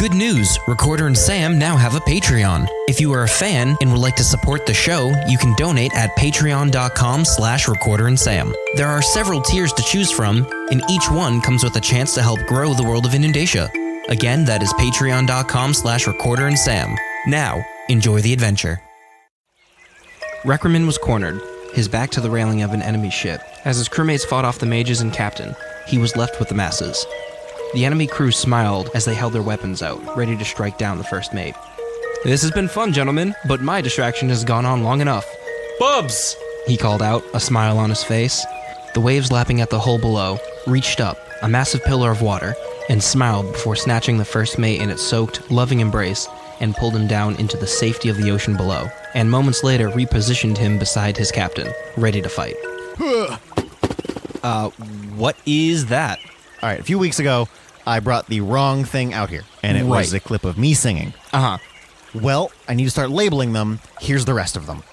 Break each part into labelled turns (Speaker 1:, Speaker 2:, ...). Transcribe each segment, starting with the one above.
Speaker 1: Good news! Recorder and Sam now have a Patreon. If you are a fan and would like to support the show, you can donate at patreon.com/recorderandsam. There are several tiers to choose from, and each one comes with a chance to help grow the world of Inundatia. Again, that is patreon.com/recorderandsam. Now, enjoy the adventure. Reckerman was cornered, his back to the railing of an enemy ship. As his crewmates fought off the mages and captain, he was left with the masses. The enemy crew smiled as they held their weapons out, ready to strike down the first mate. "This has been fun, gentlemen, but my distraction has gone on long enough." "Bubs!" he called out, a smile on his face. The waves lapping at the hull below reached up, a massive pillar of water, and smiled before snatching the first mate in its soaked, loving embrace and pulled him down into the safety of the ocean below, and moments later repositioned him beside his captain, ready to fight. What is that?
Speaker 2: All right, a few weeks ago, I brought the wrong thing out here, and it was a clip of me singing.
Speaker 1: Uh-huh.
Speaker 2: Well, I need to start labeling them. Here's the rest of them.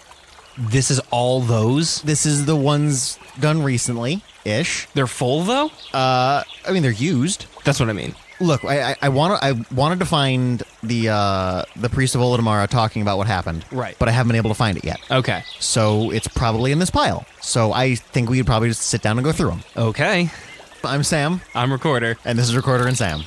Speaker 1: This is all those?
Speaker 2: This is the ones done recently-ish.
Speaker 1: They're full, though?
Speaker 2: I mean, they're used.
Speaker 1: That's what I mean.
Speaker 2: Look, I wanted to find the priest of Oladamara talking about what happened.
Speaker 1: Right.
Speaker 2: But I haven't been able to find it yet.
Speaker 1: Okay.
Speaker 2: So it's probably in this pile. So I think we could probably just sit down and go through them.
Speaker 1: Okay.
Speaker 2: I'm Sam.
Speaker 1: I'm Recorder.
Speaker 2: And this is Recorder and Sam.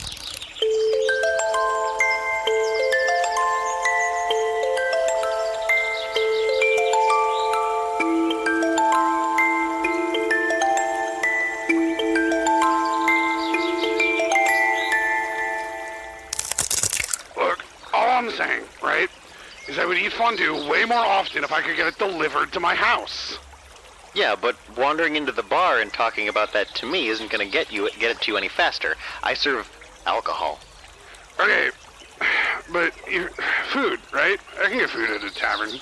Speaker 3: Look, all I'm saying, right, is I would eat fondue way more often if I could get it delivered to my house.
Speaker 4: Yeah, but wandering into the bar and talking about that to me isn't going to get it to you any faster. I serve alcohol.
Speaker 3: Okay, but food, right? I can get food at a tavern.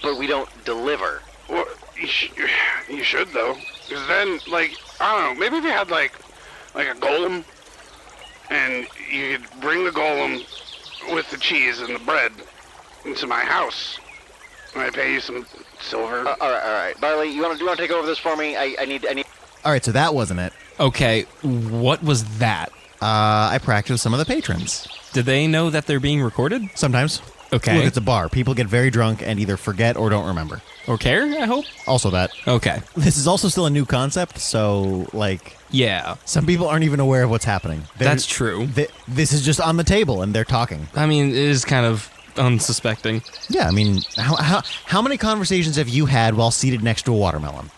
Speaker 4: But we don't deliver.
Speaker 3: Well, you should, though. Because then, like, I don't know, maybe if you had, like a golem, and you could bring the golem with the cheese and the bread into my house, and I pay you some silver.
Speaker 4: All right. Barley, you want to take over this for me? I need.
Speaker 2: All right, so that wasn't it.
Speaker 1: Okay, what was that?
Speaker 2: I practiced with some of the patrons.
Speaker 1: Did they know that they're being recorded?
Speaker 2: Sometimes.
Speaker 1: Okay.
Speaker 2: Look, it's a bar. People get very drunk and either forget or don't remember.
Speaker 1: Or care, I hope?
Speaker 2: Also that.
Speaker 1: Okay.
Speaker 2: This is also still a new concept, so, like...
Speaker 1: Yeah.
Speaker 2: Some people aren't even aware of what's happening.
Speaker 1: That's true.
Speaker 2: This is just on the table, and they're talking.
Speaker 1: I mean, it is kind of unsuspecting.
Speaker 2: Yeah, I mean, how many conversations have you had while seated next to a watermelon?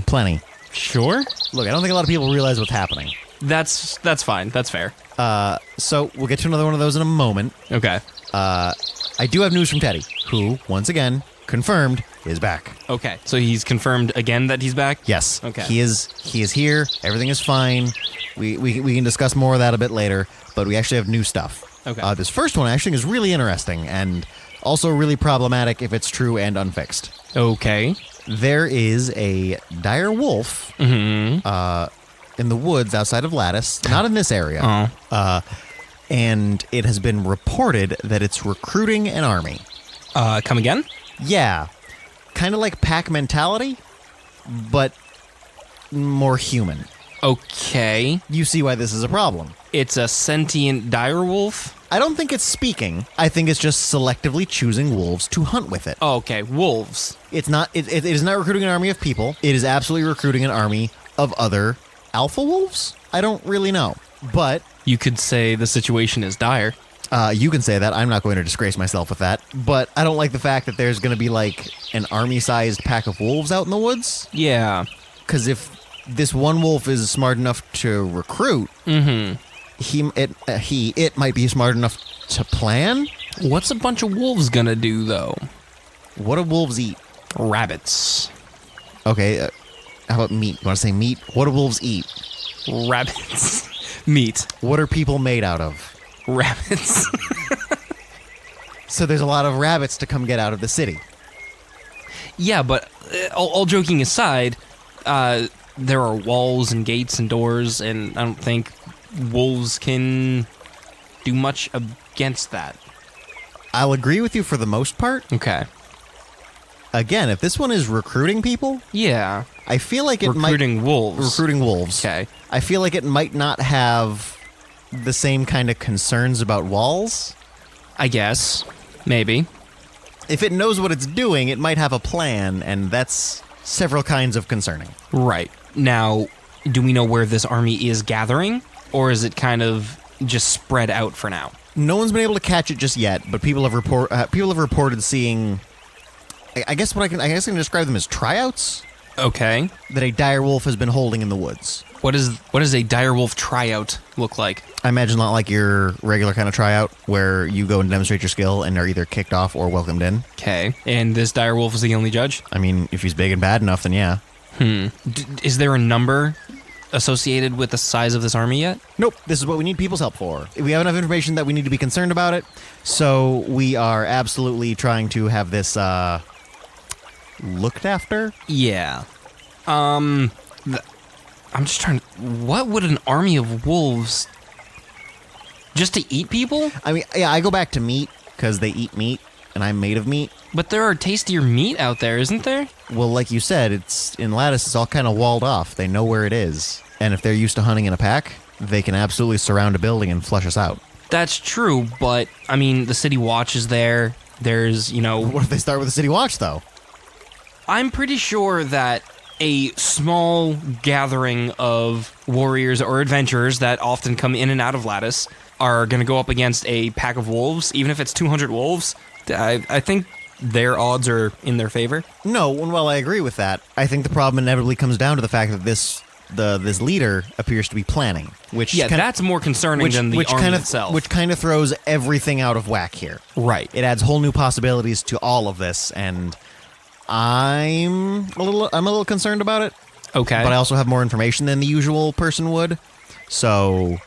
Speaker 2: Plenty.
Speaker 1: Sure?
Speaker 2: Look, I don't think a lot of people realize what's happening.
Speaker 1: That's fine. That's fair.
Speaker 2: So we'll get to another one of those in a moment.
Speaker 1: Okay.
Speaker 2: I do have news from Teddy, who, once again, confirmed, is back.
Speaker 1: Okay. So he's confirmed again that he's back?
Speaker 2: Yes.
Speaker 1: Okay.
Speaker 2: He is here. Everything is fine. We can discuss more of that a bit later, but we actually have new stuff.
Speaker 1: Okay.
Speaker 2: This first one actually is really interesting and also really problematic if it's true and unfixed.
Speaker 1: Okay.
Speaker 2: There is a dire wolf in the woods outside of Lattice, not in this area. And it has been reported that it's recruiting an army.
Speaker 1: Come again?
Speaker 2: Yeah. Kind of like pack mentality, but more human.
Speaker 1: Okay.
Speaker 2: You see why this is a problem.
Speaker 1: It's a sentient dire wolf?
Speaker 2: I don't think it's speaking. I think it's just selectively choosing wolves to hunt with it.
Speaker 1: Oh, okay, wolves.
Speaker 2: It's not. It is not recruiting an army of people. It is absolutely recruiting an army of other alpha wolves. I don't really know, but
Speaker 1: You could say the situation is dire.
Speaker 2: you can say that. I'm not going to disgrace myself with that. But I don't like the fact that there's going to be like an army-sized pack of wolves out in the woods.
Speaker 1: Yeah.
Speaker 2: Because if this one wolf is smart enough to recruit, it might be smart enough to plan.
Speaker 1: What's a bunch of wolves gonna do, though?
Speaker 2: What do wolves eat?
Speaker 1: Rabbits.
Speaker 2: Okay, how about meat? You want to say meat? What do wolves eat?
Speaker 1: Rabbits. Meat.
Speaker 2: What are people made out of?
Speaker 1: Rabbits.
Speaker 2: So there's a lot of rabbits to come get out of the city.
Speaker 1: Yeah, but all joking aside, there are walls and gates and doors, and I don't think wolves can do much against that.
Speaker 2: I'll agree with you for the most part.
Speaker 1: Okay.
Speaker 2: Again, if this one is recruiting people,
Speaker 1: Yeah.
Speaker 2: I feel like it
Speaker 1: Recruiting wolves.
Speaker 2: Recruiting wolves.
Speaker 1: Okay.
Speaker 2: I feel like it might not have the same kind of concerns about walls.
Speaker 1: I guess. Maybe.
Speaker 2: If it knows what it's doing, it might have a plan, and that's several kinds of concerning.
Speaker 1: Right. Now, do we know where this army is gathering? Or is it kind of just spread out for now?
Speaker 2: No one's been able to catch it just yet, but people have reported seeing. I guess I can describe them as tryouts
Speaker 1: Okay.
Speaker 2: that a dire wolf has been holding in the woods.
Speaker 1: What does a direwolf tryout look like?
Speaker 2: I imagine not like your regular kind of tryout where you go and demonstrate your skill and are either kicked off or welcomed in.
Speaker 1: Okay. And this direwolf is the only judge?
Speaker 2: I mean, if he's big and bad enough, then yeah.
Speaker 1: Is there a number associated with the size of this army yet?
Speaker 2: Nope, this is what we need people's help for. We have enough information that we need to be concerned about it, so we are absolutely trying to have this looked after.
Speaker 1: Yeah. I'm just trying to... What would an army of wolves... Just to eat people?
Speaker 2: I mean, yeah, I go back to meat, because they eat meat, and I'm made of meat.
Speaker 1: But there are tastier meat out there, isn't there?
Speaker 2: Well, like you said, it's in Lattice, it's all kind of walled off. They know where it is. And if they're used to hunting in a pack, they can absolutely surround a building and flush us out.
Speaker 1: That's true, but, I mean, the city watch is there. There's,
Speaker 2: What if they start with the city watch, though?
Speaker 1: I'm pretty sure that a small gathering of warriors or adventurers that often come in and out of Lattice are going to go up against a pack of wolves, even if it's 200 wolves. I think their odds are in their favor.
Speaker 2: No, and while I agree with that, I think the problem inevitably comes down to the fact that this leader appears to be planning, which
Speaker 1: that's more concerning than the army itself.
Speaker 2: Which kind of throws everything out of whack here.
Speaker 1: Right.
Speaker 2: It adds whole new possibilities to all of this, and I'm a little concerned about it.
Speaker 1: Okay.
Speaker 2: But I also have more information than the usual person would. So,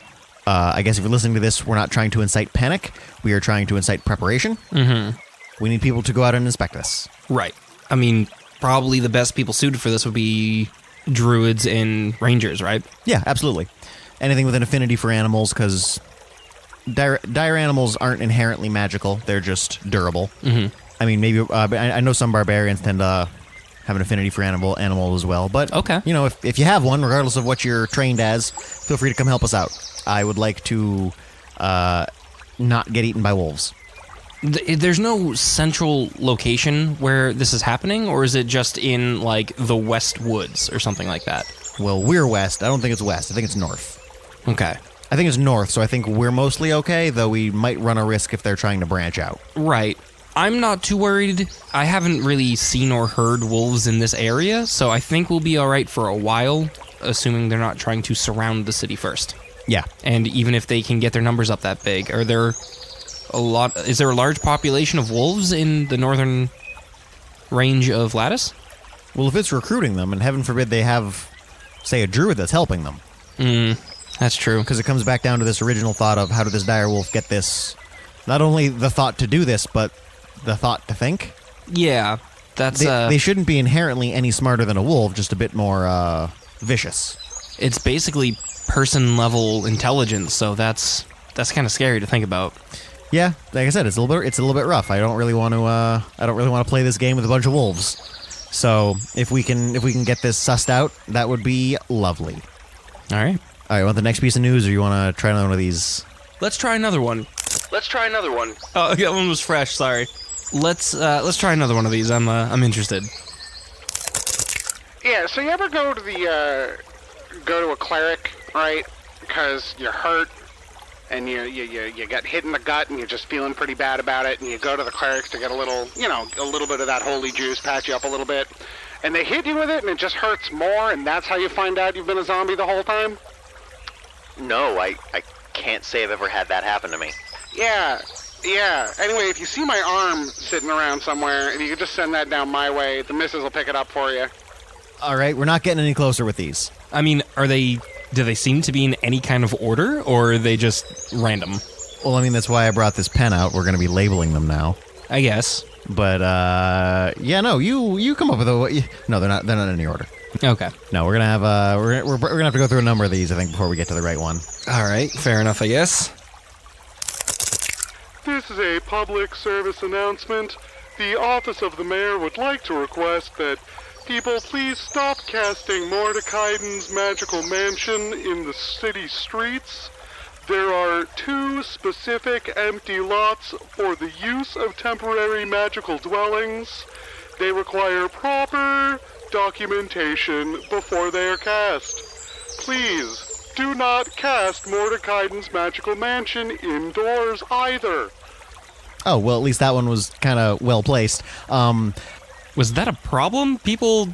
Speaker 2: I guess if you're listening to this, we're not trying to incite panic. We are trying to incite preparation. Mm-hmm. We need people to go out and inspect this.
Speaker 1: Right. I mean, probably the best people suited for this would be druids and rangers, right?
Speaker 2: Yeah, absolutely. Anything with an affinity for animals, because dire animals aren't inherently magical. They're just durable. Mm-hmm. I mean, maybe I know some barbarians tend to have an affinity for animals as well. But,
Speaker 1: okay.
Speaker 2: If you have one, regardless of what you're trained as, feel free to come help us out. I would like to not get eaten by wolves.
Speaker 1: There's no central location where this is happening, or is it just in, like, the West Woods or something like that?
Speaker 2: Well, we're west. I don't think it's west. I think it's north.
Speaker 1: Okay.
Speaker 2: I think it's north, so I think we're mostly okay, though we might run a risk if they're trying to branch out.
Speaker 1: Right. I'm not too worried. I haven't really seen or heard wolves in this area, so I think we'll be all right for a while, assuming they're not trying to surround the city first.
Speaker 2: Yeah.
Speaker 1: And even if they can get their numbers up that big, is there a large population of wolves in the northern range of Lattice?
Speaker 2: Well, if it's recruiting them, and heaven forbid they have, say, a druid that's helping them.
Speaker 1: That's true.
Speaker 2: Because it comes back down to this original thought of how did this dire wolf get this, not only the thought to do this, but the thought to think.
Speaker 1: Yeah, that's...
Speaker 2: They shouldn't be inherently any smarter than a wolf, just a bit more vicious. It's
Speaker 1: basically person-level intelligence, so that's kind of scary to think about.
Speaker 2: Yeah, like I said, it's a little bit rough. I don't really want to play this game with a bunch of wolves. So if we can get this sussed out, that would be lovely.
Speaker 1: All right.
Speaker 2: Want the next piece of news, or you want to try another one of these?
Speaker 1: Let's try another one. Oh, that one was fresh. Sorry. Let's try another one of these. I'm interested.
Speaker 3: Yeah. So you ever go to a cleric, right? Because you're hurt and you got hit in the gut and you're just feeling pretty bad about it, and you go to the clerics to get a little bit of that holy juice, patch you up a little bit, and they hit you with it and it just hurts more, and that's how you find out you've been a zombie the whole time?
Speaker 4: No, I can't say I've ever had that happen to me.
Speaker 3: Yeah. Anyway, if you see my arm sitting around somewhere, if you could just send that down my way, the missus will pick it up for you.
Speaker 2: All right, we're not getting any closer with these.
Speaker 1: I mean, do they seem to be in any kind of order, or are they just random?
Speaker 2: Well, I mean, that's why I brought this pen out. We're going to be labeling them now.
Speaker 1: I guess.
Speaker 2: But, you come up with no, they're not in any order.
Speaker 1: Okay.
Speaker 2: No, we're going to we're going to have to go through a number of these, I think, before we get to the right one.
Speaker 1: All right, fair enough, I guess.
Speaker 5: This is a public service announcement. The office of the mayor would like to request that people please stop casting Mordecaiden's magical mansion in the city streets. There are 2 specific empty lots for the use of temporary magical dwellings. They require proper documentation before they are cast. Please, do not cast Mordecaiden's magical mansion indoors either.
Speaker 2: Oh, well, at least that one was kind of well placed.
Speaker 1: Was that a problem? People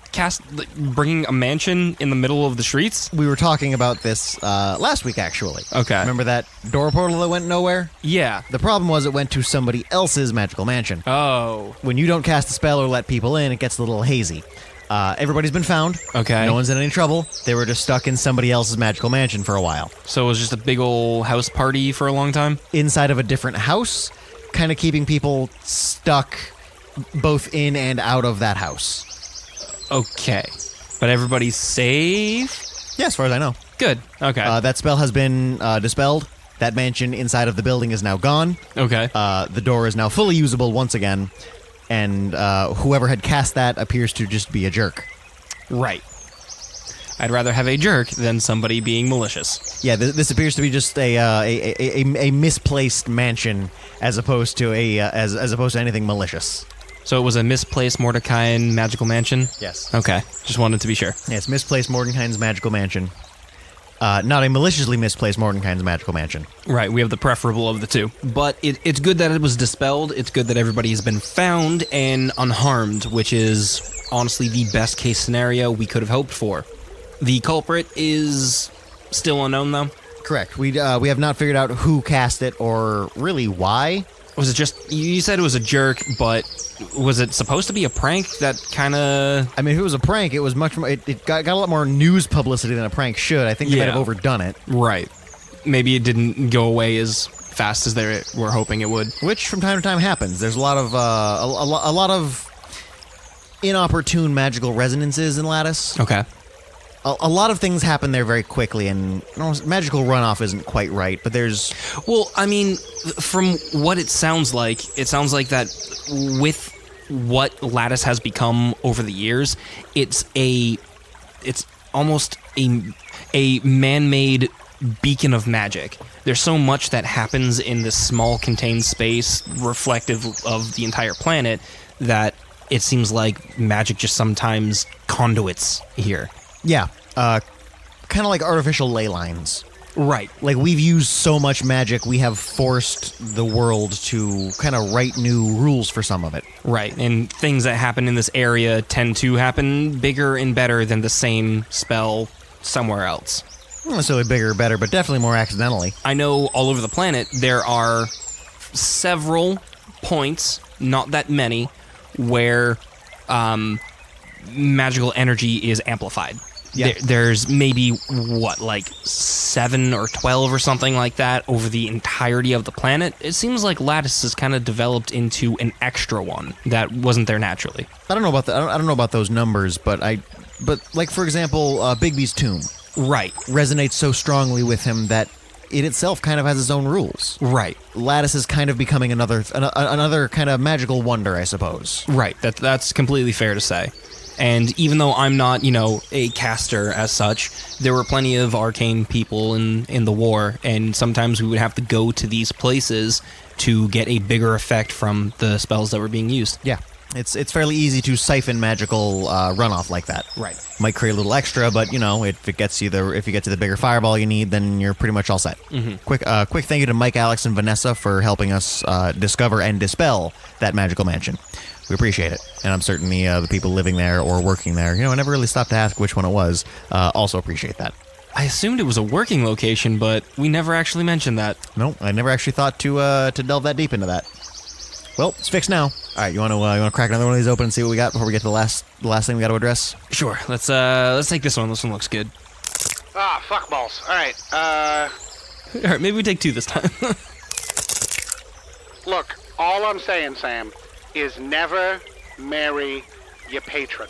Speaker 1: bringing a mansion in the middle of the streets?
Speaker 2: We were talking about this last week, actually.
Speaker 1: Okay.
Speaker 2: Remember that door portal that went nowhere?
Speaker 1: Yeah.
Speaker 2: The problem was it went to somebody else's magical mansion.
Speaker 1: Oh.
Speaker 2: When you don't cast a spell or let people in, it gets a little hazy. Everybody's been found.
Speaker 1: Okay.
Speaker 2: No one's in any trouble. They were just stuck in somebody else's magical mansion for a while.
Speaker 1: So it was just a big old house party for a long time?
Speaker 2: Inside of a different house, kind of keeping people stuck both in and out of that house.
Speaker 1: Okay. But everybody's safe?
Speaker 2: Yeah, as far as I know.
Speaker 1: Good. Okay.
Speaker 2: That spell has been dispelled. That mansion inside of the building is now gone.
Speaker 1: Okay.
Speaker 2: The door is now fully usable once again. And whoever had cast that appears to just be a jerk.
Speaker 1: Right. I'd rather have a jerk than somebody being malicious.
Speaker 2: Yeah, this appears to be just a misplaced mansion as opposed to as opposed to anything malicious.
Speaker 1: So it was a misplaced Mordecaian magical mansion?
Speaker 2: Yes.
Speaker 1: Okay. Just wanted to be sure.
Speaker 2: Yeah, it's misplaced Mordenkainen's magical mansion. Not a maliciously misplaced Mordenkainen's magical mansion.
Speaker 1: Right, we have the preferable of the two. But it's good that it was dispelled. It's good that everybody has been found and unharmed, which is honestly the best case scenario we could have hoped for. The culprit is still unknown, though.
Speaker 2: Correct. We have not figured out who cast it or really why.
Speaker 1: Was it just... You said it was a jerk, but was it supposed to be a prank that kind of...
Speaker 2: I mean, if it was a prank, it was much more... It got a lot more news publicity than a prank should. I think they might have overdone it.
Speaker 1: Right. Maybe it didn't go away as fast as they were hoping it would.
Speaker 2: Which, from time to time, happens. There's a lot of a lot of inopportune magical resonances in Lattice.
Speaker 1: Okay.
Speaker 2: A lot of things happen there very quickly, and magical runoff isn't quite right, but there's...
Speaker 1: Well, I mean, from what it sounds like that with what Lattice has become over the years, it's almost a man-made beacon of magic. There's so much that happens in this small contained space reflective of the entire planet that it seems like magic just sometimes conduits here.
Speaker 2: Yeah, kind of like artificial ley lines.
Speaker 1: Right.
Speaker 2: Like, we've used so much magic, we have forced the world to kind of write new rules for some of it.
Speaker 1: Right, and things that happen in this area tend to happen bigger and better than the same spell somewhere else.
Speaker 2: Not necessarily bigger or better, but definitely more accidentally.
Speaker 1: I know all over the planet there are several points, not that many, where magical energy is amplified.
Speaker 2: Yeah.
Speaker 1: There's maybe, like 7 or 12 or something like that over the entirety of the planet. It seems like Lattice has kind of developed into an extra one that wasn't there naturally.
Speaker 2: I don't know about I don't know about those numbers, but like, for example, Bigby's tomb.
Speaker 1: Right.
Speaker 2: Resonates so strongly with him that it itself kind of has its own rules.
Speaker 1: Right.
Speaker 2: Lattice is kind of becoming another kind of magical wonder, I suppose.
Speaker 1: Right. That's completely fair to say. And even though I'm not, a caster as such, there were plenty of arcane people in the war, and sometimes we would have to go to these places to get a bigger effect from the spells that were being used.
Speaker 2: Yeah. It's fairly easy to siphon magical runoff like that.
Speaker 1: Right.
Speaker 2: Might create a little extra, but if you get to the bigger fireball you need, then you're pretty much all set. Mm-hmm. Quick thank you to Mike, Alex, and Vanessa for helping us discover and dispel that magical mansion. We appreciate it, and I'm certain the people living there or working there, I never really stopped to ask which one it was. Also appreciate that.
Speaker 1: I assumed it was a working location, but we never actually mentioned that.
Speaker 2: No, I never actually thought to delve that deep into that. Well, it's fixed now. All right, you want to crack another one of these open and see what we got before we get to the last thing we got to address?
Speaker 1: Sure. Let's take this one. This one looks good.
Speaker 3: Fuck balls. All right.
Speaker 1: All right, maybe we take 2 this time.
Speaker 3: Look, all I'm saying, Sam, is never marry your patron.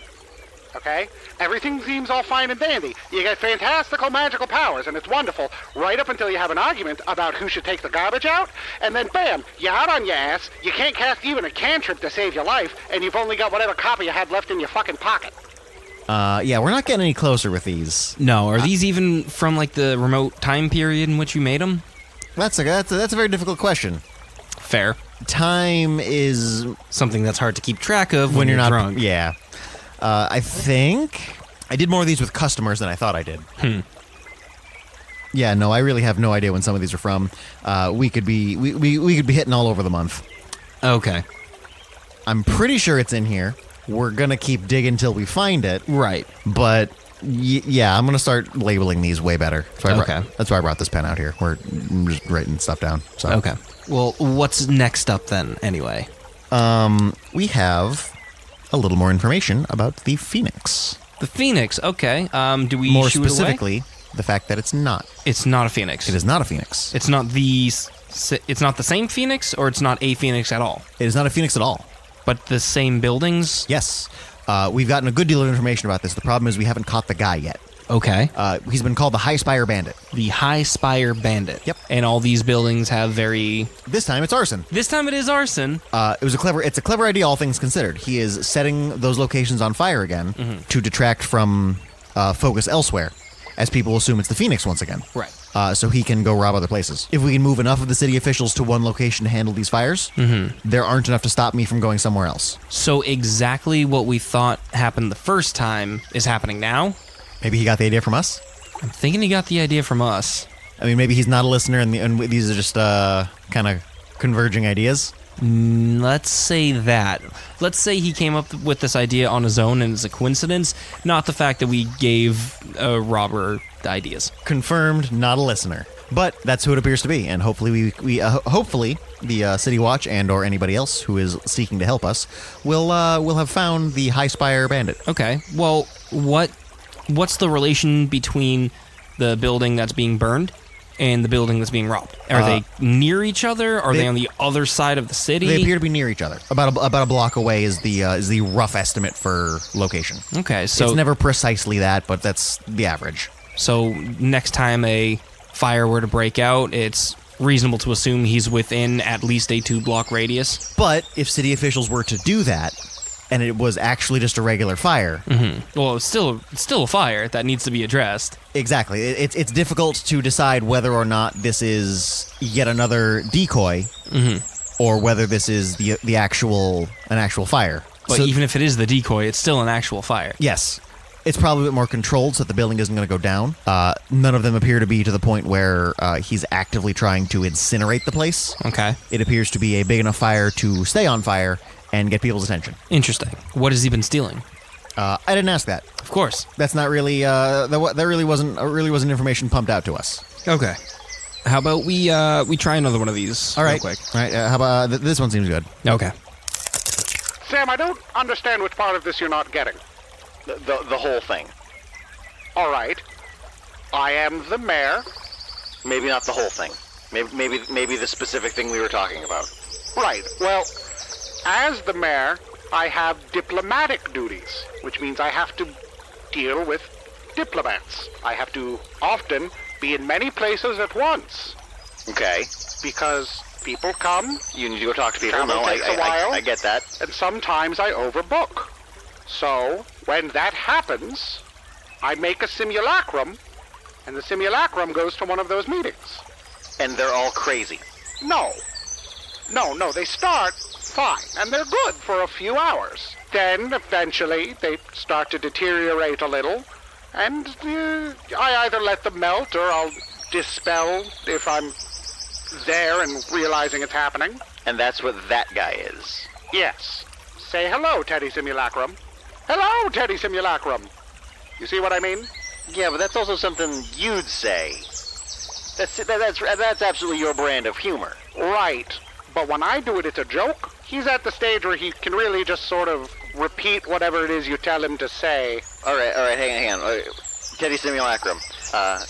Speaker 3: Okay? Everything seems all fine and dandy. You get fantastical magical powers, and it's wonderful, right up until you have an argument about who should take the garbage out, and then bam, you're out on your ass, you can't cast even a cantrip to save your life, and you've only got whatever copy you had left in your fucking pocket.
Speaker 2: Yeah, we're not getting any closer with these.
Speaker 1: No, are these even from, the remote time period in which you made them?
Speaker 2: That's a very difficult question.
Speaker 1: Fair.
Speaker 2: Time is
Speaker 1: Something that's hard to keep track of when
Speaker 2: you're
Speaker 1: you're
Speaker 2: not
Speaker 1: drunk.
Speaker 2: Yeah. I think I did more of these with customers than I thought I did. Yeah, no, I really have no idea when some of these are from. We could be hitting all over the month.
Speaker 1: Okay.
Speaker 2: I'm pretty sure it's in here. We're gonna keep digging till we find it.
Speaker 1: Right.
Speaker 2: But yeah, I'm gonna start labeling these way better. So that's why I brought this pen out here. I'm just writing stuff down. So.
Speaker 1: Okay. Well, what's next up then, anyway?
Speaker 2: We have a little more information about the Phoenix.
Speaker 1: The Phoenix. Okay. Do we
Speaker 2: More
Speaker 1: shoot it away?
Speaker 2: specifically, the fact that it's not.
Speaker 1: It's not a Phoenix.
Speaker 2: It is not a Phoenix.
Speaker 1: It's not It's not the same Phoenix, or it's not a Phoenix at all.
Speaker 2: It is not a Phoenix at all.
Speaker 1: But the same buildings.
Speaker 2: Yes. We've gotten a good deal of information about this. The problem is we haven't caught the guy yet.
Speaker 1: Okay.
Speaker 2: He's been called the High Spire Bandit.
Speaker 1: The High Spire Bandit.
Speaker 2: Yep.
Speaker 1: And all these buildings have very...
Speaker 2: This time it's arson.
Speaker 1: This time it is arson.
Speaker 2: It's a clever idea, all things considered. He is setting those locations on fire again to detract from focus elsewhere, as people assume it's the Phoenix once again.
Speaker 1: Right.
Speaker 2: So he can go rob other places. If we can move enough of the city officials to one location to handle these fires, there aren't enough to stop me from going somewhere else.
Speaker 1: So exactly what we thought happened the first time is happening now?
Speaker 2: Maybe he got the idea from us?
Speaker 1: I'm thinking he got the idea from us.
Speaker 2: I mean, maybe he's not a listener and these are just kind of converging ideas.
Speaker 1: Let's say that. Let's say he came up with this idea on his own and it's a coincidence, not the fact that we gave a robber the ideas.
Speaker 2: Confirmed, not a listener. But that's who it appears to be, and hopefully hopefully the City Watch and or anybody else who is seeking to help us will have found the High Spire Bandit.
Speaker 1: Okay. Well, what's the relation between the building that's being burned and the building that's being robbed? Are they near each other? Are they on the other side of the city?
Speaker 2: They appear to be near each other. About a block away is the rough estimate for location.
Speaker 1: Okay, so
Speaker 2: it's never precisely that, but that's the average.
Speaker 1: So next time a fire were to break out, it's reasonable to assume he's within at least a 2-block radius.
Speaker 2: But if city officials were to do that, and it was actually just a regular fire,
Speaker 1: well, it's still a fire that needs to be addressed.
Speaker 2: Exactly. It's difficult to decide whether or not this is yet another decoy, or whether this is an actual fire.
Speaker 1: But even if it is the decoy, it's still an actual fire.
Speaker 2: Yes. It's probably a bit more controlled so that the building isn't going to go down. None of them appear to be to the point where he's actively trying to incinerate the place.
Speaker 1: Okay.
Speaker 2: It appears to be a big enough fire to stay on fire and get people's attention.
Speaker 1: Interesting. What has he been stealing?
Speaker 2: I didn't ask that.
Speaker 1: Of course.
Speaker 2: That's not really. That really wasn't information pumped out to us.
Speaker 1: Okay. How about we try another one of these?
Speaker 2: All right.
Speaker 1: Real quick.
Speaker 2: All right. How about this one? Seems good.
Speaker 1: Okay.
Speaker 3: Sam, I don't understand which part of this you're not getting.
Speaker 4: The whole thing.
Speaker 3: All right. I am the mayor.
Speaker 4: Maybe not the whole thing. Maybe the specific thing we were talking about.
Speaker 3: Right. Well, as the mayor, I have diplomatic duties, which means I have to deal with diplomats. I have to often be in many places at once.
Speaker 4: Okay.
Speaker 3: Because people come.
Speaker 4: You need to go talk to people.
Speaker 3: Travel
Speaker 4: No,
Speaker 3: takes a while.
Speaker 4: I get that.
Speaker 3: And sometimes I overbook. So, when that happens, I make a simulacrum, and the simulacrum goes to one of those meetings.
Speaker 4: And they're all crazy.
Speaker 3: No, they start fine, and they're good for a few hours. Then, eventually, they start to deteriorate a little, and I either let them melt, or I'll dispel if I'm there and realizing it's happening.
Speaker 4: And that's what that guy is.
Speaker 3: Yes. Say hello, Teddy Simulacrum. Hello, Teddy Simulacrum. You see what I mean?
Speaker 4: Yeah, but that's also something you'd say. That's absolutely your brand of humor.
Speaker 3: Right. But when I do it, it's a joke. He's at the stage where he can really just sort of repeat whatever it is you tell him to say.
Speaker 4: All right, hang on. Teddy Simulacrum,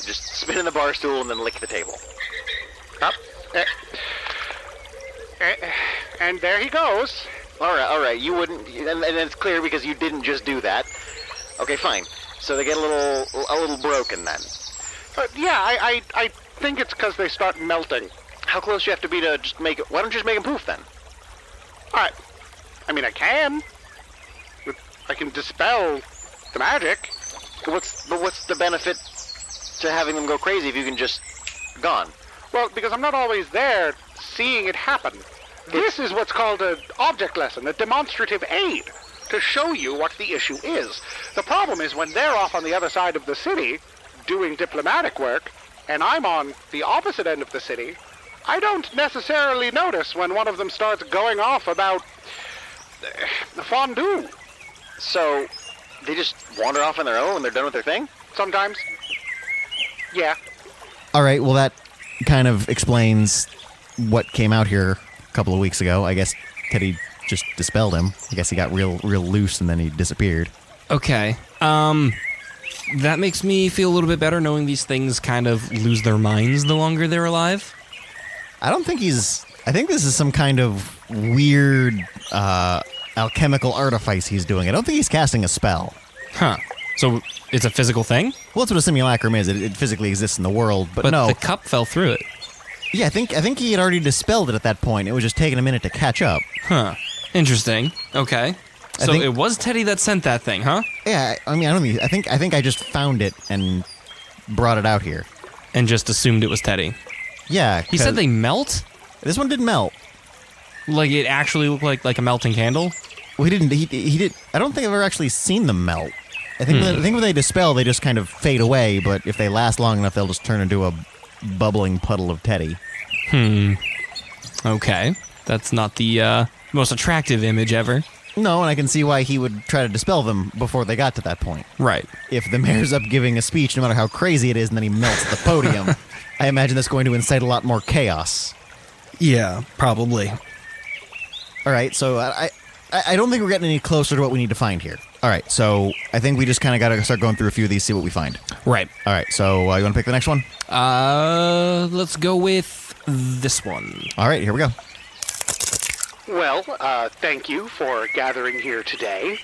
Speaker 4: just spin in the bar stool and then lick the table.
Speaker 3: Up. And there he goes.
Speaker 4: All right. You wouldn't, and it's clear because you didn't just do that. Okay, fine. So they get a little broken then.
Speaker 3: Yeah, I think it's because they start melting.
Speaker 4: How close you have to be to just make it? Why don't you just make them poof then?
Speaker 3: I mean, I can. I can dispel the magic.
Speaker 4: But what's the benefit to having them go crazy if you can just gone?
Speaker 3: Well, because I'm not always there seeing it happen. This is what's called an object lesson, a demonstrative aid, to show you what the issue is. The problem is when they're off on the other side of the city doing diplomatic work, and I'm on the opposite end of the city, I don't necessarily notice when one of them starts going off about fondue.
Speaker 4: So, they just wander off on their own when they're done with their thing?
Speaker 3: Sometimes. Yeah.
Speaker 2: All right, well, that kind of explains what came out here a couple of weeks ago. I guess Teddy just dispelled him. I guess he got real loose and then he disappeared.
Speaker 1: Okay. That makes me feel a little bit better knowing these things kind of lose their minds the longer they're alive.
Speaker 2: I don't think I think this is some kind of weird alchemical artifice he's doing. I don't think he's casting a spell.
Speaker 1: Huh. So it's a physical thing?
Speaker 2: Well, that's what a simulacrum is. It physically exists in the world, but no.
Speaker 1: The cup fell through it.
Speaker 2: Yeah, I think he had already dispelled it at that point. It was just taking a minute to catch up.
Speaker 1: Huh. Interesting. Okay. So it was Teddy that sent that thing, huh?
Speaker 2: Yeah, I mean, I think I just found it and brought it out here.
Speaker 1: And just assumed it was Teddy.
Speaker 2: Yeah.
Speaker 1: He said they melt?
Speaker 2: This one didn't melt.
Speaker 1: Like it actually looked like a melting candle?
Speaker 2: Well, he didn't. He did. I don't think I've ever actually seen them melt. I think when they dispel, they just kind of fade away. But if they last long enough, they'll just turn into a bubbling puddle of Teddy.
Speaker 1: Okay. That's not the most attractive image ever.
Speaker 2: No, and I can see why he would try to dispel them before they got to that point.
Speaker 1: Right.
Speaker 2: If the mayor's up giving a speech, no matter how crazy it is, and then he melts the podium, I imagine that's going to incite a lot more chaos.
Speaker 1: Yeah, probably.
Speaker 2: All right, so I don't think we're getting any closer to what we need to find here. All right, so I think we just kind of got to start going through a few of these, see what we find.
Speaker 1: Right.
Speaker 2: All right, so you want to pick the next one?
Speaker 1: Let's go with this one.
Speaker 2: All right, here we go.
Speaker 3: Well, thank you for gathering here today.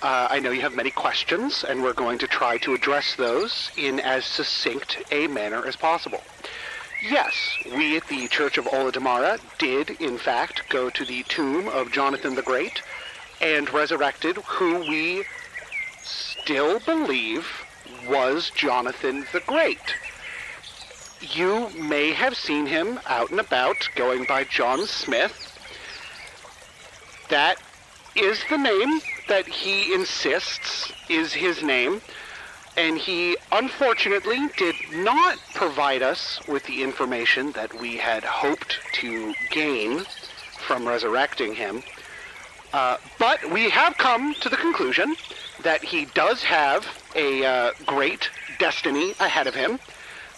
Speaker 3: I know you have many questions, and we're going to try to address those in as succinct a manner as possible. Yes, we at the Church of Oladamara did, in fact, go to the tomb of Jonathan the Great and resurrected who we still believe was Jonathan the Great. You may have seen him out and about going by John Smith. That is the name that he insists is his name, and he unfortunately did not provide us with the information that we had hoped to gain from resurrecting him. But we have come to the conclusion that he does have a great destiny ahead of him,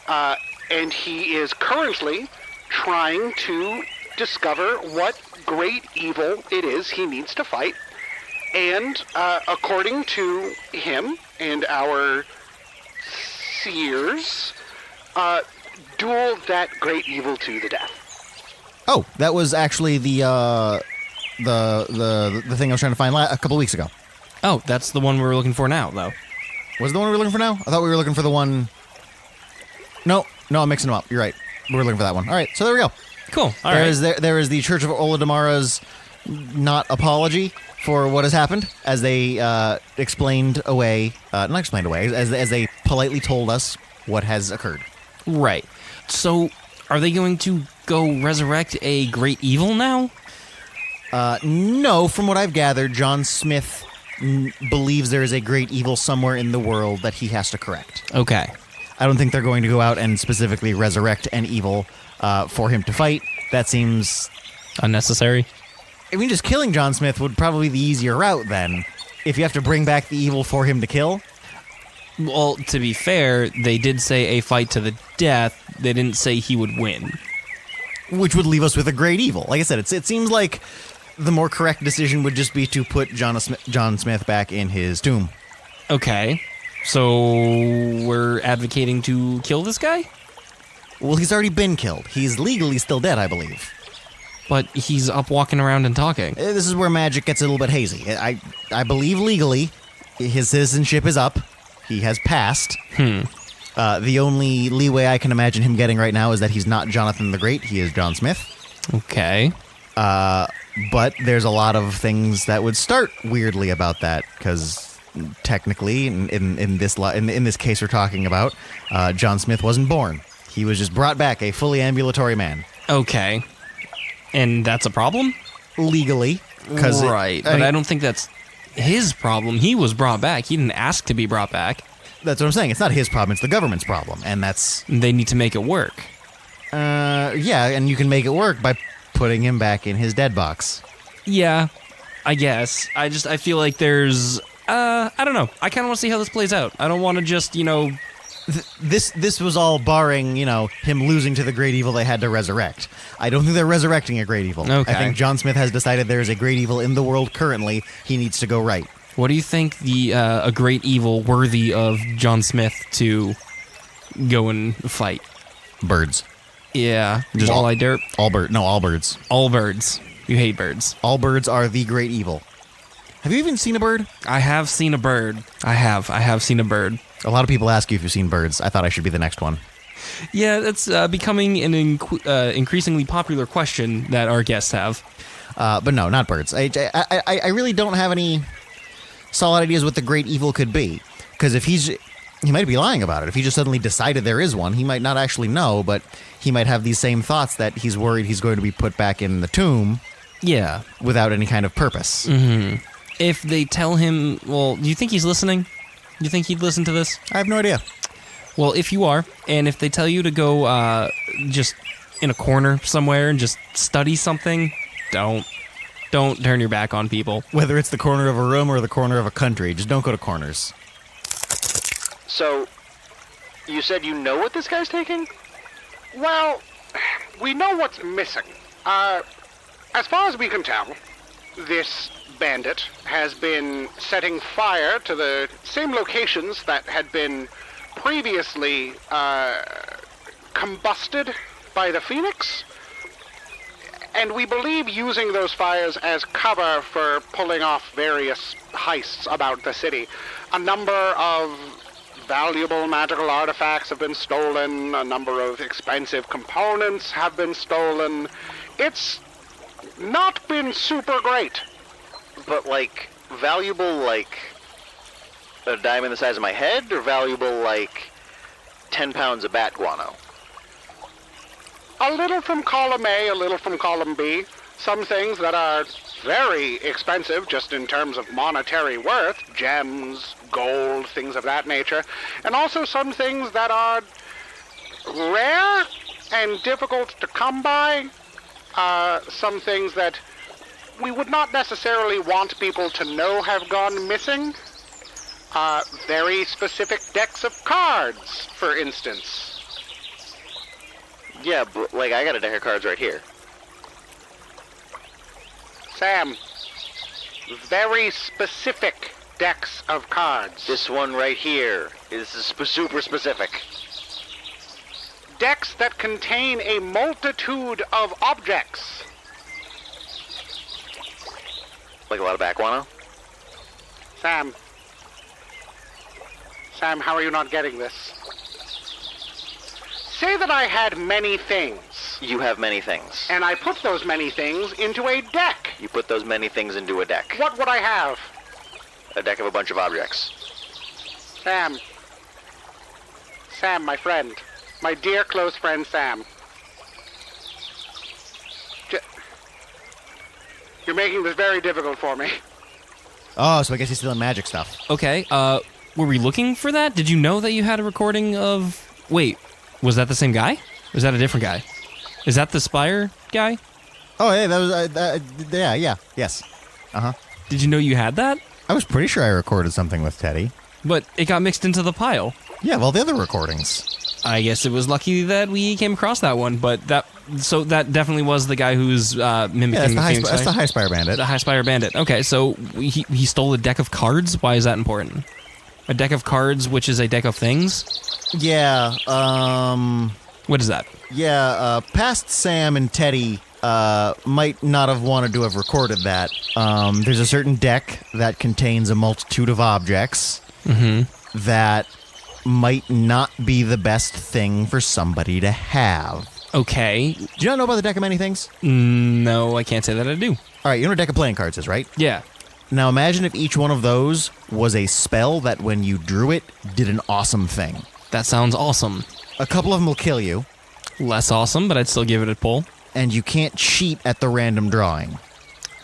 Speaker 3: and he is currently trying to discover what great evil it is he needs to fight, and according to him and our seers, duel that great evil to the death.
Speaker 2: Oh, that was actually the thing I was trying to find a couple weeks ago.
Speaker 1: Oh, that's the one we're looking for now, though.
Speaker 2: Was it the one we were looking for now? I thought we were looking for the one... No, I'm mixing them up. You're right. We were looking for that one. All right, so there we go.
Speaker 1: Cool. All right.
Speaker 2: There is the Church of Oladamara's not apology for what has happened, as they explained away, not explained away, as they politely told us what has occurred.
Speaker 1: Right. So, are they going to go resurrect a great evil now?
Speaker 2: No, from what I've gathered, John Smith believes there is a great evil somewhere in the world that he has to correct.
Speaker 1: Okay.
Speaker 2: I don't think they're going to go out and specifically resurrect an evil for him to fight. That seems...
Speaker 1: unnecessary?
Speaker 2: I mean, just killing John Smith would probably be the easier route, then. If you have to bring back the evil for him to kill.
Speaker 1: Well, to be fair, they did say a fight to the death. They didn't say he would win.
Speaker 2: Which would leave us with a great evil. Like I said, it seems like the more correct decision would just be to put John Smith back in his tomb.
Speaker 1: Okay. So, we're advocating to kill this guy?
Speaker 2: Well, he's already been killed. He's legally still dead, I believe.
Speaker 1: But he's up walking around and talking.
Speaker 2: This is where magic gets a little bit hazy. I believe legally his citizenship is up. He has passed. The only leeway I can imagine him getting right now is that he's not Jonathan the Great. He is John Smith.
Speaker 1: Okay.
Speaker 2: But there's a lot of things that would start weirdly about that, because technically, in this case we're talking about, John Smith wasn't born. He was just brought back a fully ambulatory man.
Speaker 1: Okay. And that's a problem?
Speaker 2: Legally.
Speaker 1: Right. But I don't think that's his problem. He was brought back. He didn't ask to be brought back.
Speaker 2: That's what I'm saying. It's not his problem. It's the government's problem. And that's...
Speaker 1: They need to make it work.
Speaker 2: Yeah, and you can make it work by putting him back in his dead box.
Speaker 1: Yeah, I guess. I feel like there's... I don't know. I kind of want to see how this plays out. I don't want to just,
Speaker 2: This was all barring, him losing to the great evil they had to resurrect. I don't think they're resurrecting a great evil.
Speaker 1: Okay.
Speaker 2: I think John Smith has decided there is a great evil in the world currently. He needs to go right.
Speaker 1: What do you think a great evil worthy of John Smith to go and fight?
Speaker 2: Birds.
Speaker 1: Yeah.
Speaker 2: Just
Speaker 1: walleye derp?
Speaker 2: All birds.
Speaker 1: All birds. You hate birds.
Speaker 2: All birds are the great evil. Have you even seen a bird?
Speaker 1: I have seen a bird. I have seen a bird.
Speaker 2: A lot of people ask you if you've seen birds. I thought I should be the next one.
Speaker 1: Yeah, that's becoming an increasingly popular question that our guests have.
Speaker 2: But no, not birds. I really don't have any solid ideas what the great evil could be. Because if he might be lying about it. If he just suddenly decided there is one, he might not actually know, but he might have these same thoughts that he's worried he's going to be put back in the tomb.
Speaker 1: Yeah.
Speaker 2: Without any kind of purpose.
Speaker 1: Mm-hmm. If they tell him, well, do you think he's listening? Do you think he'd listen to this?
Speaker 2: I have no idea.
Speaker 1: Well, if you are, and if they tell you to go just in a corner somewhere and just study something, don't turn your back on people.
Speaker 2: Whether it's the corner of a room or the corner of a country, just don't go to corners.
Speaker 4: So, you said you know what this guy's taking?
Speaker 3: Well, we know what's missing. As far as we can tell, this bandit has been setting fire to the same locations that had been previously combusted by the Phoenix, and we believe using those fires as cover for pulling off various heists about the city. A number of valuable magical artifacts have been stolen, a number of expensive components have been stolen. It's not been super great.
Speaker 4: But, valuable, a diamond the size of my head, or valuable, 10 pounds of bat guano?
Speaker 3: A little from column A, a little from column B. Some things that are very expensive, just in terms of monetary worth, gems, gold, things of that nature. And also some things that are rare and difficult to come by. Some things that we would not necessarily want people to know have gone missing. Very specific decks of cards, for instance.
Speaker 4: Yeah, but, I got a deck of cards right here.
Speaker 3: Sam, very specific decks of cards.
Speaker 4: This one right here is super specific.
Speaker 3: Decks that contain a multitude of objects.
Speaker 4: Like a lot of bat guano?
Speaker 3: Sam, how are you not getting this? Say that I had many things.
Speaker 4: You have many things.
Speaker 3: And I put those many things into a deck.
Speaker 4: You put those many things into a deck.
Speaker 3: What would I have?
Speaker 4: A deck of a bunch of objects.
Speaker 3: Sam, my friend. My dear close friend, Sam. You're making this very difficult for me.
Speaker 2: Oh, so I guess he's stealing magic stuff.
Speaker 1: Okay, were we looking for that? Did you know that you had a recording of... Wait, was that the same guy? Was that a different guy? Is that the Spire guy?
Speaker 2: Oh, hey, that was... yes. Uh-huh.
Speaker 1: Did you know you had that?
Speaker 2: I was pretty sure I recorded something with Teddy.
Speaker 1: But it got mixed into the pile.
Speaker 2: Yeah, well, the other recordings.
Speaker 1: I guess it was lucky that we came across that one, but that definitely was the guy who's mimicking the Phoenix.
Speaker 2: That's the High Spire Bandit.
Speaker 1: The High Spire Bandit. Okay, so he stole a deck of cards? Why is that important? A deck of cards, which is a deck of things?
Speaker 2: Yeah,
Speaker 1: What is that?
Speaker 2: Yeah, past Sam and Teddy might not have wanted to have recorded that. There's a certain deck that contains a multitude of objects that might not be the best thing for somebody to have.
Speaker 1: Okay.
Speaker 2: Do you not know about the deck of many things?
Speaker 1: No, I can't say that I do.
Speaker 2: All right, you know what a deck of playing cards is, right?
Speaker 1: Yeah.
Speaker 2: Now imagine if each one of those was a spell that when you drew it, did an awesome thing.
Speaker 1: That sounds awesome.
Speaker 2: A couple of them will kill you,
Speaker 1: Less awesome, but I'd still give it a pull.
Speaker 2: and you can't cheat at the random drawing.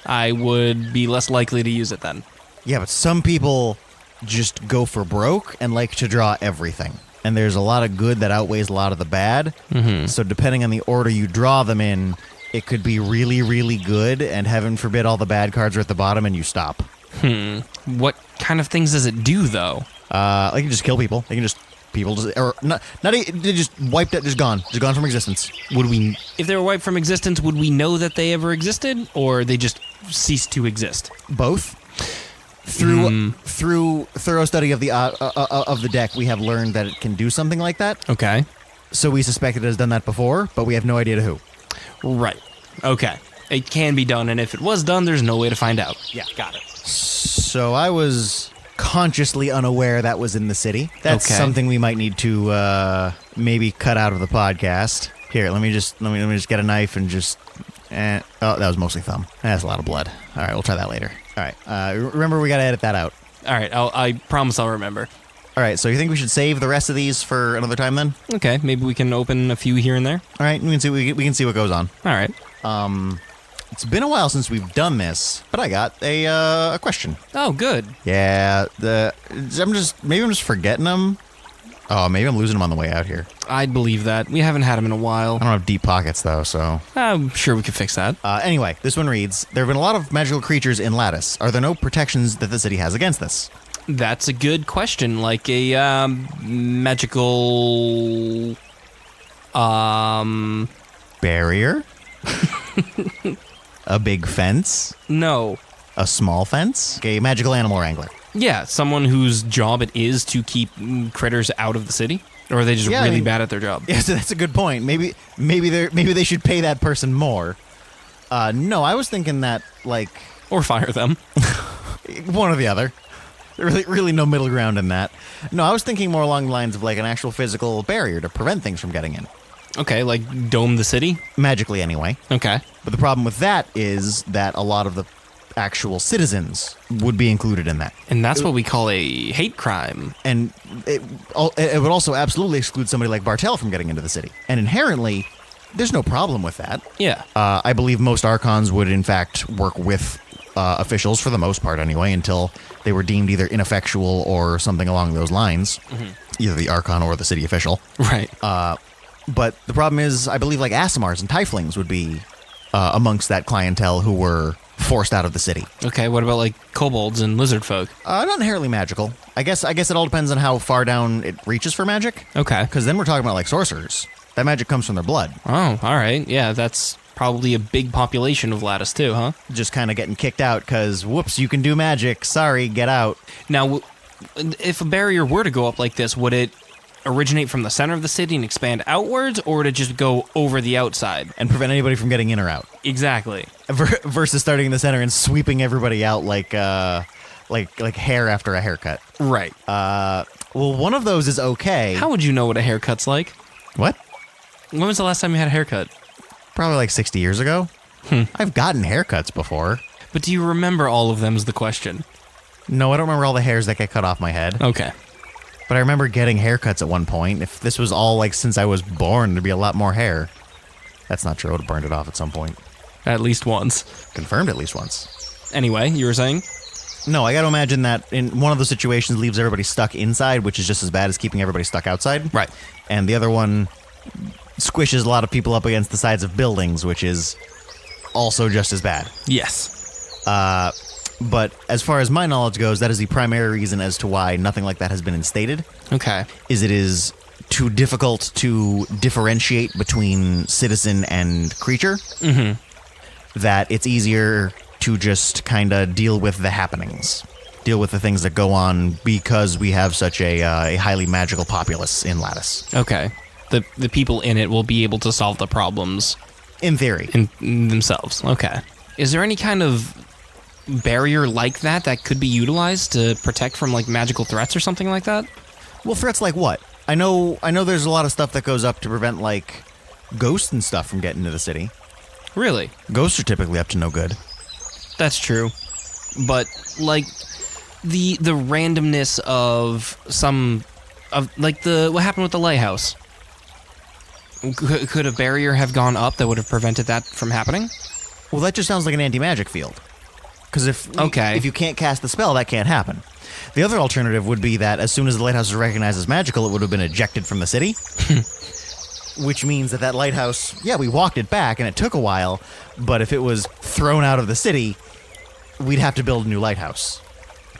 Speaker 1: I would be less likely to use it then.
Speaker 2: Yeah, but some people just go for broke and like to draw everything. And there's a lot of good that outweighs a lot of the bad. Mm-hmm. So depending on the order you draw them in, it could be really, really good, and heaven forbid all the bad cards are at the bottom and you stop.
Speaker 1: What kind of things does it do, though?
Speaker 2: They can just kill people. They can just or not they just wiped it, just gone from existence.
Speaker 1: Would we, if they were wiped from existence, would we know that they ever existed, or they just ceased to exist?
Speaker 2: Both. Through thorough study of the deck, we have learned that it can do something like that.
Speaker 1: Okay.
Speaker 2: So we suspect it has done that before, but we have no idea to who.
Speaker 1: Right. Okay. It can be done, and if it was done, there's no way to find out.
Speaker 2: Yeah.
Speaker 1: Got it.
Speaker 2: So I was consciously unaware that was in the city. That's
Speaker 1: Okay.
Speaker 2: something we might need to maybe cut out of the podcast. Here, let me just get a knife and just. Oh, that was mostly thumb. That's a lot of blood. All right, we'll try that later. All right. Remember, we got to edit that out.
Speaker 1: All right. I promise I'll remember.
Speaker 2: All right. So you think we should save the rest of these for another time then?
Speaker 1: Okay. Maybe we can open a few here and there.
Speaker 2: All right. We can see what goes on.
Speaker 1: All right.
Speaker 2: It's been a while since we've done this, but I got a question.
Speaker 1: Oh, good.
Speaker 2: Yeah. I'm just forgetting them. Oh, maybe I'm losing them on the way out here.
Speaker 1: I'd believe that. We haven't had them in a while.
Speaker 2: I don't have deep pockets though, so.
Speaker 1: I'm sure we could fix that.
Speaker 2: Anyway, this one reads: there have been a lot of magical creatures in Lattice. Are there no protections that the city has against this?
Speaker 1: That's a good question. Like a magical
Speaker 2: Barrier? A big fence?
Speaker 1: No.
Speaker 2: A small fence? A magical animal wrangler?
Speaker 1: Yeah, someone whose job it is to keep critters out of the city, or are they just really bad at their job?
Speaker 2: Yeah, so that's a good point. Maybe they should pay that person more. No, I was thinking that
Speaker 1: Or fire them.
Speaker 2: one or the other. Really no middle ground in that. No, I was thinking more along the lines of like an actual physical barrier to prevent things from getting in.
Speaker 1: Okay, like dome the city?
Speaker 2: Magically, anyway.
Speaker 1: Okay.
Speaker 2: But the problem with that is that a lot of the actual citizens would be included in that.
Speaker 1: And that's what we call a hate crime.
Speaker 2: And it would also absolutely exclude somebody like Bartel from getting into the city. And inherently, there's no problem with that.
Speaker 1: Yeah.
Speaker 2: I believe most Archons would, in fact, work with officials, for the most part anyway, until they were deemed either ineffectual or something along those lines. Mm-hmm. Either the Archon or the city official.
Speaker 1: Right.
Speaker 2: But the problem is, I believe like Aasimars and Tieflings would be amongst that clientele who were forced out of the city.
Speaker 1: Okay, what about like kobolds and lizard folk?
Speaker 2: Not inherently magical. I guess it all depends on how far down it reaches for magic.
Speaker 1: Okay.
Speaker 2: Because then we're talking about like sorcerers. That magic comes from their blood.
Speaker 1: Oh, all right. Yeah, that's probably a big population of Lattice too, huh?
Speaker 2: Just kind of getting kicked out because, whoops, you can do magic. Sorry, get out.
Speaker 1: Now, if a barrier were to go up like this, would it originate from the center of the city and expand outwards, or would it just go over the outside?
Speaker 2: And prevent anybody from getting in or out.
Speaker 1: Exactly.
Speaker 2: Versus starting in the center and sweeping everybody out like hair after a haircut.
Speaker 1: Right.
Speaker 2: Well, one of those is okay.
Speaker 1: How would you know what a haircut's like?
Speaker 2: What?
Speaker 1: When was the last time you had a haircut?
Speaker 2: Probably like 60 years ago. I've gotten haircuts before.
Speaker 1: But do you remember all of them is the question.
Speaker 2: No, I don't remember all the hairs that get cut off my head.
Speaker 1: Okay.
Speaker 2: But I remember getting haircuts at one point. If this was all like since I was born, there'd be a lot more hair. That's not true. I would have burned it off at some point.
Speaker 1: At least once.
Speaker 2: Confirmed at least once.
Speaker 1: Anyway, you were saying?
Speaker 2: No, I got to imagine that in one of those situations leaves everybody stuck inside, which is just as bad as keeping everybody stuck outside.
Speaker 1: Right.
Speaker 2: And the other one squishes a lot of people up against the sides of buildings, which is also just as bad.
Speaker 1: Yes.
Speaker 2: But as far as my knowledge goes, that is the primary reason as to why nothing like that has been instated.
Speaker 1: Okay.
Speaker 2: Is it is too difficult to differentiate between citizen and creature. Mm-hmm. That it's easier to just kind of deal with the happenings. Deal with the things that go on because we have such a highly magical populace in Lattice.
Speaker 1: Okay. The people in it will be able to solve the problems.
Speaker 2: In theory.
Speaker 1: In themselves. Okay. Is there any kind of barrier like that could be utilized to protect from like magical threats or something like that?
Speaker 2: Well, threats like what? I know there's a lot of stuff that goes up to prevent like ghosts and stuff from getting to the city.
Speaker 1: Really?
Speaker 2: Ghosts are typically up to no good.
Speaker 1: That's true. But like the randomness of some of like what happened with the lighthouse. Could a barrier have gone up that would have prevented that from happening?
Speaker 2: Well, that just sounds like an anti-magic field. Because if you can't cast the spell, that can't happen. The other alternative would be that as soon as the lighthouse is recognized as magical, it would have been ejected from the city. Which means that lighthouse, we walked it back and it took a while, but if it was thrown out of the city, we'd have to build a new lighthouse.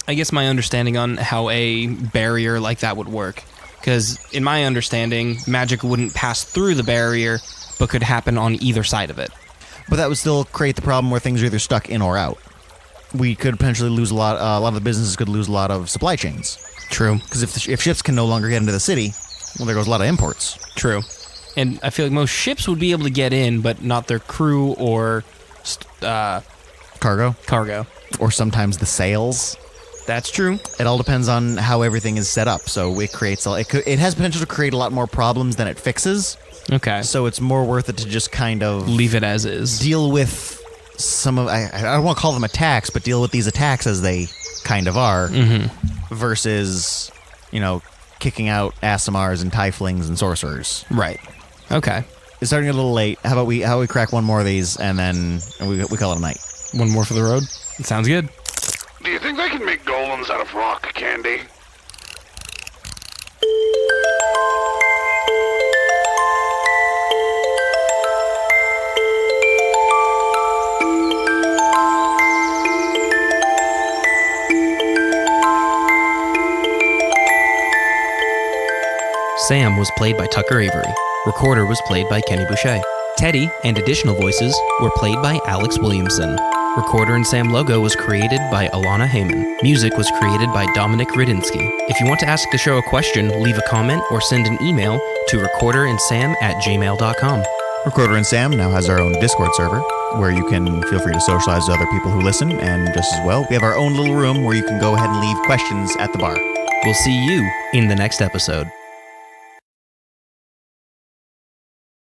Speaker 1: I guess my understanding on how a barrier like that would work, because in my understanding, magic wouldn't pass through the barrier, but could happen on either side of it.
Speaker 2: But that would still create the problem where things are either stuck in or out. We could potentially lose a lot of the businesses could lose a lot of supply chains.
Speaker 1: True.
Speaker 2: Because if ships can no longer get into the city, well, there goes a lot of imports.
Speaker 1: True. And I feel like most ships would be able to get in, but not their crew or
Speaker 2: Cargo. Or sometimes the sails.
Speaker 1: That's true.
Speaker 2: It all depends on how everything is set up. So it creates it has potential to create a lot more problems than it fixes.
Speaker 1: Okay.
Speaker 2: So it's more worth it to just kind of
Speaker 1: leave it as is.
Speaker 2: Deal with some of I don't want to call them attacks, but deal with these attacks as they kind of are, versus kicking out Asimars and Tieflings and sorcerers.
Speaker 1: Right. Okay.
Speaker 2: It's starting a little late. How about we crack one more of these and then we call it a night.
Speaker 1: One more for the road? It sounds good.
Speaker 3: Do you think they can make golems out of rock candy?
Speaker 1: Sam was played by Tucker Avery. Recorder was played by Kenny Boucher. Teddy and additional voices were played by Alex Williamson. Recorder and Sam logo was created by Alana Heyman. Music was created by Dominic Rydinsky. If you want to ask the show a question, leave a comment or send an email to recorderandsam@gmail.com.
Speaker 2: Recorder and Sam now has our own Discord server where you can feel free to socialize with other people who listen, and just as well, we have our own little room where you can go ahead and leave questions at the bar.
Speaker 1: We'll see you in the next episode.